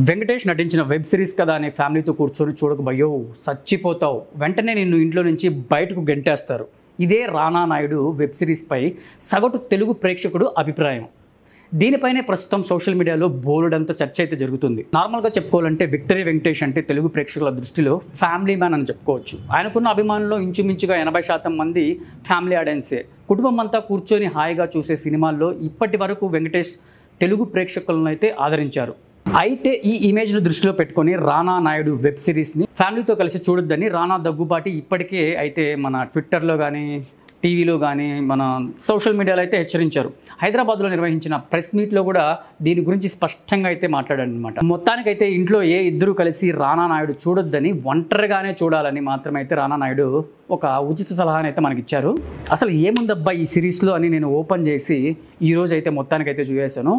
వెంకటేష్ నటించిన web series కదా అనే ఫ్యామిలీతో కూర్చొని చూడకబోయో చచ్చిపోతావు, వెంటనే నిన్ను ఇంట్లో నుంచి బయటకు గెంటేస్తారు. ఇదే రానా నాయుడు వెబ్ సిరీస్పై సగటు తెలుగు ప్రేక్షకుడు అభిప్రాయం. దీనిపైనే ప్రస్తుతం సోషల్ మీడియాలో బోలెడంత చర్చ అయితే జరుగుతుంది. నార్మల్గా చెప్పుకోవాలంటే విక్టరీ వెంకటేష్ అంటే తెలుగు ప్రేక్షకుల దృష్టిలో ఫ్యామిలీ మ్యాన్ అని చెప్పుకోవచ్చు. ఆయనకున్న అభిమానుల్లో ఇంచుమించుగా 80% మంది ఫ్యామిలీ ఆడియన్సే. కుటుంబం అంతా కూర్చొని హాయిగా చూసే సినిమాల్లో ఇప్పటి వరకు వెంకటేష్ తెలుగు ప్రేక్షకులను అయితే ఆదరించారు. అయితే ఈ ఇమేజ్ను దృష్టిలో పెట్టుకొని రానా నాయుడు వెబ్ సిరీస్ని ఫ్యామిలీతో కలిసి చూడొద్దని రానా దగ్గుబాటి ఇప్పటికే అయితే మన ట్విట్టర్లో కానీ టీవీలో కానీ మన సోషల్ మీడియాలో అయితే హెచ్చరించారు. హైదరాబాద్లో నిర్వహించిన ప్రెస్ మీట్లో కూడా దీని గురించి స్పష్టంగా అయితే మాట్లాడారు అనమాట. మొత్తానికైతే ఇంట్లో ఇద్దరు కలిసి రానా నాయుడు చూడొద్దని, ఒంటరిగానే చూడాలని మాత్రమైతే రానా నాయుడు ఒక ఉచిత సలహాని అయితే మనకిచ్చారు. అసలు ఏముందబ్బా ఈ సిరీస్లో అని నేను ఓపెన్ చేసి ఈరోజు అయితే మొత్తానికైతే చూసేసాను.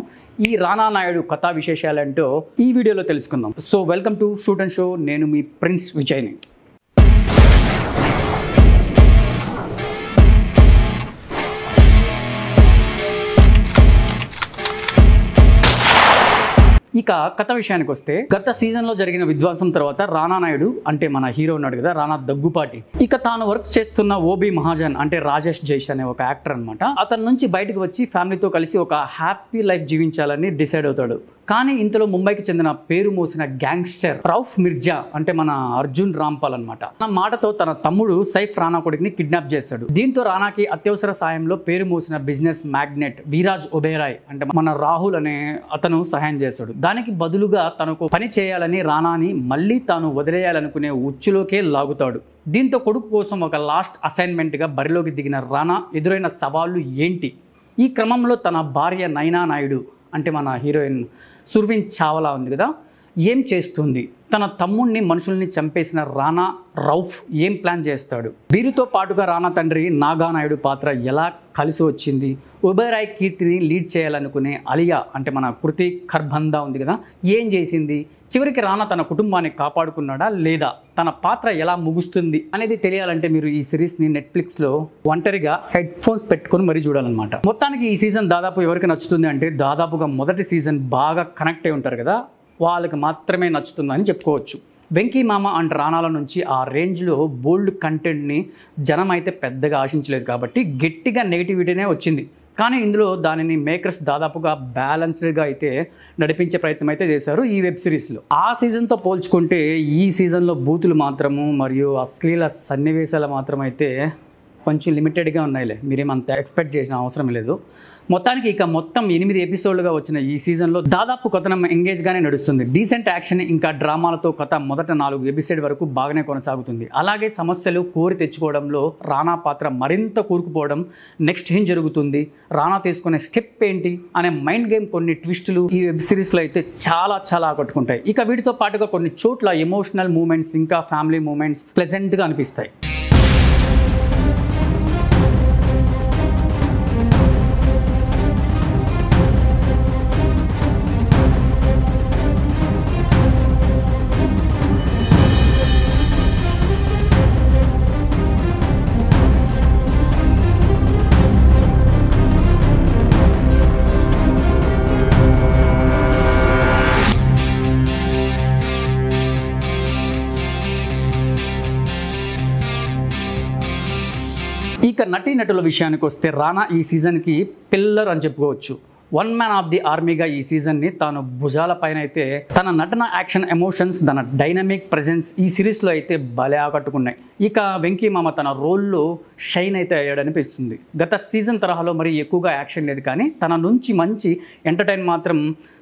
ఈ రానా నాయుడు కథా విశేషాలంటో ఈ వీడియోలో తెలుసుకుందాం. So welcome to shoot and show. నేను మీ ప్రిన్స్ విజయ్ని. ఇక కథ విషయానికి వస్తే, గత సీజన్లో జరిగిన విధ్వంసం తర్వాత రానా నాయుడు అంటే మన హీరో ఉన్నాడు కదా రానా దగ్గుపాటి, ఇక తాను వర్క్ చేస్తున్న ఓబీ మహాజన్ అంటే రాజేష్ జైష్ అనే ఒక యాక్టర్ అనమాట, అతని నుంచి బయటకు వచ్చి ఫ్యామిలీతో కలిసి ఒక హ్యాపీ లైఫ్ జీవించాలని డిసైడ్ అవుతాడు. కానీ ఇంతలో ముంబైకి చెందిన పేరు మోసిన గ్యాంగ్స్టర్ రౌఫ్ మిర్జా అంటే మన అర్జున్ రాంపాల్ అనమాట, తన మాటతో తన తమ్ముడు సైఫ్ రానా కొడుకుని కిడ్నాప్ చేస్తాడు. దీంతో రానాకి అత్యవసర సాయంలో పేరు మోసిన బిజినెస్ మ్యాగ్నెట్ వీరాజ్ ఒబేరాయ్ అంటే మన రాహుల్ అనే అతను సహాయం చేస్తాడు. దానికి బదులుగా తనకు పని చేయాలని రానాని మళ్ళీ తాను వదిలేయాలనుకునే ఉచ్చులోకే లాగుతాడు. దీంతో కొడుకు కోసం ఒక లాస్ట్ అసైన్మెంట్గా బరిలోకి దిగిన రానా ఎదురైన సవాళ్లు ఏంటి? ఈ క్రమంలో తన భార్య నైనా నాయుడు అంటే మన హీరోయిన్ సుర్వీన్ చావ్లా ఉంది కదా, ఏం చేస్తుంది? తన తమ్ముడిని మనుషుల్ని చంపేసిన రానా రౌఫ్ ఏం ప్లాన్ చేస్తాడు? వీరితో పాటుగా రానా తండ్రి నాగా నాయుడు పాత్ర ఎలా కలిసి వచ్చింది? ఒబేరాయ్ కీర్తిని లీడ్ చేయాలనుకునే అలియా అంటే మన కృతి ఖర్బందా ఉంది కదా, ఏం చేసింది? చివరికి రానా తన కుటుంబాన్ని కాపాడుకున్నాడా లేదా? తన పాత్ర ఎలా ముగుస్తుంది అనేది తెలియాలంటే మీరు ఈ సిరీస్ని నెట్ఫ్లిక్స్లో ఒంటరిగా హెడ్ ఫోన్స్ పెట్టుకొని మరీ చూడాలన్నమాట. మొత్తానికి ఈ సీజన్ దాదాపు ఎవరికి నచ్చుతుంది అంటే, దాదాపుగా మొదటి సీజన్ బాగా కనెక్ట్ అయి ఉంటారు కదా, వాళ్ళకి మాత్రమే నచ్చుతుందని చెప్పుకోవచ్చు. వెంకీ మామ అండ్ రానాల నుంచి ఆ రేంజ్లో బోల్డ్ కంటెంట్ని జనం అయితే పెద్దగా ఆశించలేదు కాబట్టి గట్టిగా నెగిటివిటీనే వచ్చింది. కానీ ఇందులో దానిని మేకర్స్ దాదాపుగా బ్యాలెన్స్డ్గా అయితే నడిపించే ప్రయత్నం అయితే చేశారు ఈ వెబ్ సిరీస్లో. ఆ సీజన్తో పోల్చుకుంటే ఈ సీజన్లో బూతులు మాత్రము మరియు అశ్లీల సన్నివేశాలు మాత్రం అయితే కొంచెం లిమిటెడ్గా ఉన్నాయిలే, మీరేమంత ఎక్స్పెక్ట్ చేసిన అవసరం లేదు. మొత్తానికి ఇక మొత్తం 8 ఎపిసోడ్లుగా వచ్చిన ఈ సీజన్లో దాదాపు కథనం ఎంగేజ్గానే నడుస్తుంది. డీసెంట్ యాక్షన్ ఇంకా డ్రామాలతో కథ మొదట 4 ఎపిసోడ్ వరకు బాగానే కొనసాగుతుంది. అలాగే సమస్యలు కోరి తెచ్చుకోవడంలో రానా పాత్ర మరింత కూరుకుపోవడం, నెక్స్ట్ ఏం జరుగుతుంది, రానా తీసుకునే స్టెప్ ఏంటి అనే మైండ్ గేమ్ కొన్ని ట్విస్టులు ఈ వెబ్ సిరీస్లో అయితే చాలా చాలా ఆకట్టుకుంటాయి. ఇక వీటితో పాటుగా కొన్ని చోట్ల ఎమోషనల్ మూమెంట్స్ ఇంకా ఫ్యామిలీ మూమెంట్స్ ప్లెజెంట్గా అనిపిస్తాయి. ఇక నటీనటుల విషయానికి వస్తే, రానా ఈ సీజన్కి పిల్లర్ అని చెప్పుకోవచ్చు. వన్ మ్యాన్ ఆఫ్ ది ఆర్మీగా ఈ సీజన్ని తాను భుజాల పైన అయితే తన నటన, యాక్షన్, ఎమోషన్స్, తన డైనమిక్ ప్రెజెన్స్ ఈ సిరీస్లో అయితే భలే ఆకట్టుకున్నాయి. ఇక వెంకీ మామ తన రోల్లో షైన్ అయితే అయ్యాడనిపిస్తుంది. గత సీజన్ తరహాలో మరి ఎక్కువగా యాక్షన్ లేదు, కానీ తన నుంచి మంచి ఎంటర్టైన్ మాత్రం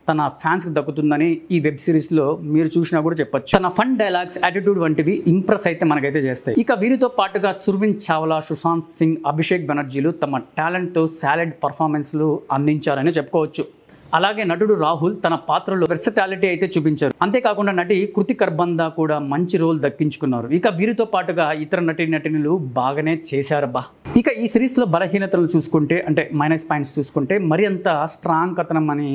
తన ఫ్యాన్స్కి దక్కుతుందని ఈ వెబ్ సిరీస్లో మీరు చూసినా కూడా చెప్పొచ్చు. తన ఫన్ డైలాగ్స్, యాటిట్యూడ్ వంటివి ఇంప్రెస్ అయితే మనకైతే చేస్తాయి. ఇక వీరితో పాటుగా సుర్వీన్ చావ్లా, సుశాంత్ సింగ్, అభిషేక్ బెనర్జీలు తమ టాలెంట్తో సాలిడ్ పర్ఫార్మెన్స్లు అందించారని చెప్పుకోవచ్చు. అలాగే నటుడు రాహుల్ తన పాత్రలో వెర్సటాలిటీ అయితే చూపించారు. అంతేకాకుండా నటి కృతి ఖర్బందా కూడా మంచి రోల్ దక్కించుకున్నారు. ఇక వీరితో పాటుగా ఇతర నటీనటులు బాగానే చేశారబ్బా. ఇక ఈ సిరీస్లో బలహీనతలు చూసుకుంటే అంటే మైనస్ పాయింట్స్ చూసుకుంటే మరి అంత స్ట్రాంగ్ కథనం అని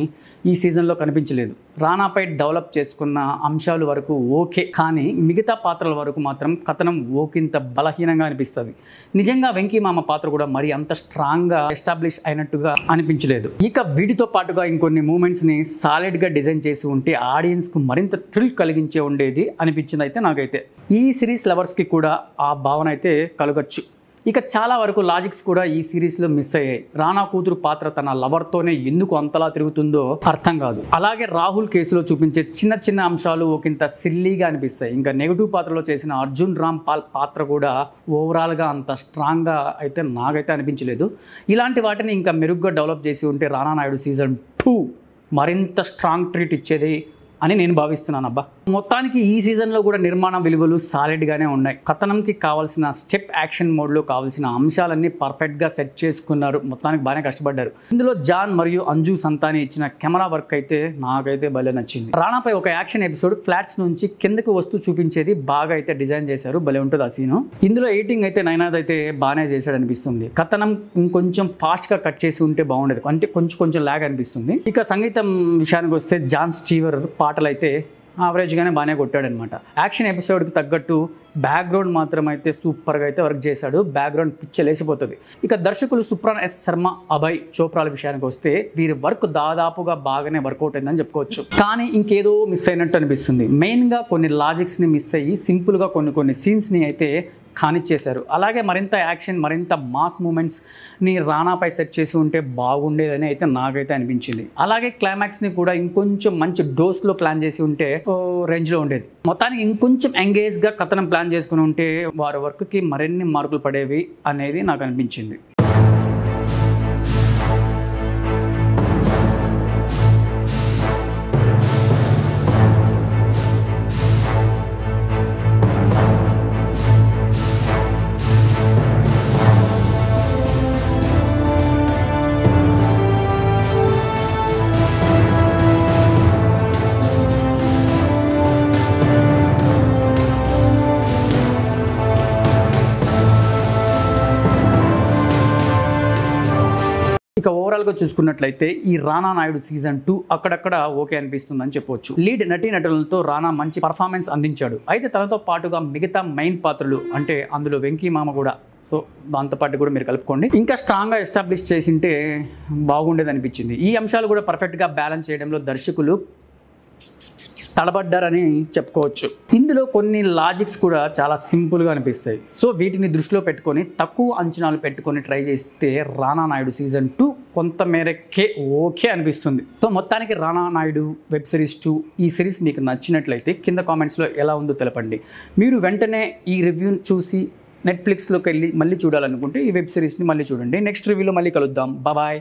ఈ సీజన్లో కనిపించలేదు. రానాపై డెవలప్ చేసుకున్న అంశాల వరకు ఓకే, కానీ మిగతా పాత్రల వరకు మాత్రం కథనం ఓకింత బలహీనంగా అనిపిస్తుంది. నిజంగా వెంకీ మామ పాత్ర కూడా మరి అంత స్ట్రాంగ్గా ఎస్టాబ్లిష్ అయినట్టుగా అనిపించలేదు. ఇక వీటితో పాటుగా ఇంకొన్ని మూమెంట్స్ని సాలిడ్గా డిజైన్ చేసి ఉంటే ఆడియన్స్కు మరింత థ్రిల్ కలిగించే ఉండేది అనిపించింది అయితే నాకైతే. ఈ సిరీస్ లవర్స్కి కూడా ఆ భావన అయితే కలగచ్చు. ఇక చాలా వరకు లాజిక్స్ కూడా ఈ సిరీస్లో మిస్ అయ్యాయి. రానా కూతురు పాత్ర తన లవర్తోనే ఎందుకు అంతలా తిరుగుతుందో అర్థం కాదు. అలాగే రాహుల్ కేసులో చూపించే చిన్న చిన్న అంశాలు ఒకంత సిల్లీగా అనిపిస్తాయి. ఇంకా నెగిటివ్ పాత్రలో చేసిన అర్జున్ రామ్ పాల్ పాత్ర కూడా ఓవరాల్గా అంత స్ట్రాంగ్గా అయితే నాకైతే అనిపించలేదు. ఇలాంటి వాటిని ఇంకా మెరుగ్గా డెవలప్ చేసి ఉంటే రానా నాయుడు సీజన్ 2 మరింత స్ట్రాంగ్ ట్రీట్ ఇచ్చేది అని నేను భావిస్తున్నాను అబ్బా. మొత్తానికి ఈ సీజన్లో కూడా నిర్మాణ విలువలు సాలిడ్గానే ఉన్నాయి. కథనంకి కావాల్సిన స్టెప్ యాక్షన్ మోడ్లో కావాల్సిన అంశాలన్నీ పర్ఫెక్ట్గా సెట్ చేసుకున్నారు. మొత్తానికి బాగానే కష్టపడ్డారు. ఇందులో జాన్ మరియు అంజు సంతాని ఇచ్చిన కెమెరా వర్క్ అయితే నాకైతే భలే నచ్చింది. రానాపై ఒక యాక్షన్ ఎపిసోడ్ ఫ్లాట్స్ నుంచి కిందకు వస్తూ చూపించేది బాగా అయితే డిజైన్ చేశారు. భలే ఉంటుంది ఆ సీను. ఇందులో ఎడిటింగ్ అయితే నైనాద్ అయితే బాగానే చేశాడు అనిపిస్తుంది. కథనం ఇంకొంచెం ఫాస్ట్గా కట్ చేసి ఉంటే బాగుండేది, అంటే కొంచెం లాగ్ అనిపిస్తుంది. ఇక సంగీతం విషయానికి వస్తే జాన్ స్టీవర్ పాటలు అయితే యావరేజ్గానే బాగానే కొట్టాడనమాట. యాక్షన్ ఎపిసోడ్కి తగ్గట్టు బ్యాక్గ్రౌండ్ మాత్రం అయితే సూపర్గా అయితే వర్క్ చేశాడు. బ్యాక్గ్రౌండ్ పిచ్చలేసిపోతుంది. ఇక దర్శకులు సుప్రాన్ ఎస్ శర్మ, అభయ్ చోప్రాల విషయానికి వస్తే వీరి వర్క్ దాదాపుగా బాగానే వర్కౌట్ అయిందని చెప్పుకోవచ్చు. కానీ ఇంకేదో మిస్ అయినట్టు అనిపిస్తుంది. మెయిన్గా కొన్ని లాజిక్స్ని మిస్ అయ్యి సింపుల్గా కొన్ని సీన్స్ని అయితే కానిచ్చేశారు. అలాగే మరింత యాక్షన్, మరింత మాస్ మూమెంట్స్ని రానాపై సెట్ చేసి ఉంటే బాగుండేదని అయితే నాకైతే అనిపించింది. అలాగే క్లైమాక్స్ని కూడా ఇంకొంచెం మంచి డోస్లో ప్లాన్ చేసి ఉంటే రేంజ్లో ఉండేది. మొత్తానికి ఇంకొంచెం ఎంగేజ్గా కథనం ప్లాన్ చేసుకుని ఉంటే వారి వర్క్కి మరిన్ని మార్కులు పడేవి అనేది నాకు అనిపించింది. ఇక ఓవరాల్గా చూసుకున్నట్లయితే ఈ రానా నాయుడు సీజన్ 2 అక్కడక్కడ ఓకే అనిపిస్తుందని చెప్పవచ్చు. లీడ్ నటీనటులతో రానా మంచి పర్ఫార్మెన్స్ అందించాడు. అయితే తనతో పాటుగా మిగతా మెయిన్ పాత్రలు, అంటే అందులో వెంకీ మామ కూడా, సో దాంతోపాటు కూడా మీరు కలుపుకోండి, ఇంకా స్ట్రాంగ్గా ఎస్టాబ్లిష్ చేసింటే బాగుండేది అనిపించింది. ఈ అంశాలు కూడా పర్ఫెక్ట్గా బ్యాలెన్స్ చేయడంలో దర్శకులు తడబడ్డారని చెప్పుకోవచ్చు. ఇందులో కొన్ని లాజిక్స్ కూడా చాలా సింపుల్గా అనిపిస్తాయి. సో వీటిని దృష్టిలో పెట్టుకొని తక్కువ అంచనాలు పెట్టుకొని ట్రై చేస్తే రానా నాయుడు సీజన్ 2 కొంత మేరకే ఓకే అనిపిస్తుంది. సో మొత్తానికి రానా నాయుడు వెబ్ సిరీస్ 2 ఈ సిరీస్ మీకు నచ్చినట్లయితే కింద కామెంట్స్లో ఎలా ఉందో తెలపండి. మీరు వెంటనే ఈ రివ్యూని చూసి నెట్ఫ్లిక్స్లోకి వెళ్ళి మళ్ళీ చూడాలనుకుంటే ఈ వెబ్ సిరీస్ని మళ్ళీ చూడండి. నెక్స్ట్ రివ్యూలో మళ్ళీ కలుద్దాం. బాయ్.